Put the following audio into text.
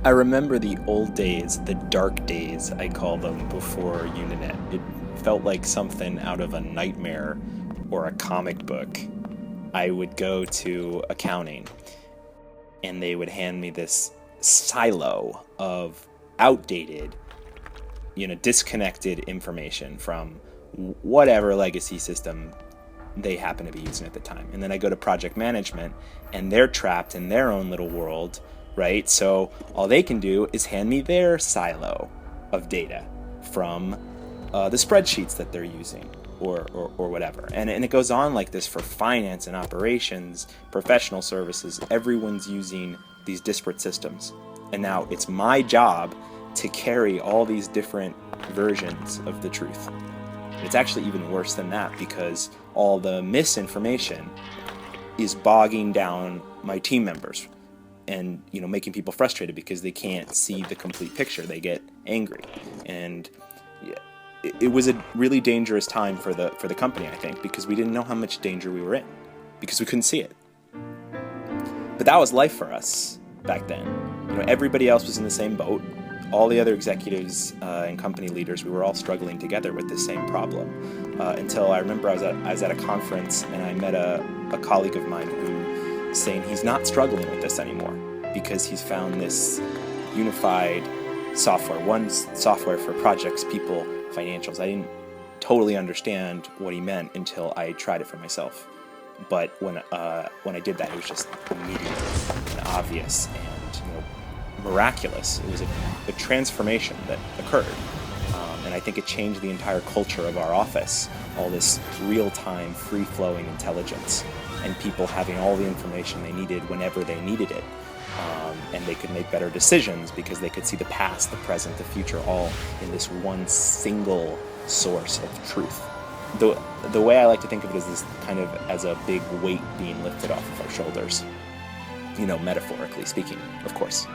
I remember the old days, the dark days, I call them, before Unanet. It felt like something out of a nightmare or a comic book. I would go to accounting and they would hand me this silo of outdated, disconnected information from whatever legacy system they happen to be using at the time. And then I go to project management and they're trapped in their own little world, right? So all they can do is hand me their silo of data from the spreadsheets that they're using or whatever. And it goes on like this for finance and operations, professional services. Everyone's using these disparate systems. And now it's my job to carry all these different versions of the truth. It's actually even worse than that because all the misinformation is bogging down my team members and making people frustrated because they can't see the complete picture. They get angry, and it was a really dangerous time for the company, I think, because we didn't know how much danger we were in because we couldn't see it. But that was life for us back then. Everybody else was in the same boat. All the other executives and company leaders, we were all struggling together with the same problem. Until I remember I was at a conference and I met a colleague of mine who was saying he's not struggling with this anymore because he's found this unified software, one software for projects, people, financials. I didn't totally understand what he meant until I tried it for myself. But when I did that, it was just immediate and obvious and miraculous. It was a transformation that occurred, and I think it changed the entire culture of our office. All this real-time, free-flowing intelligence, and people having all the information they needed whenever they needed it, and they could make better decisions because they could see the past, the present, the future, all in this one single source of truth. The way I like to think of it is this kind of as a big weight being lifted off of our shoulders, metaphorically speaking, of course.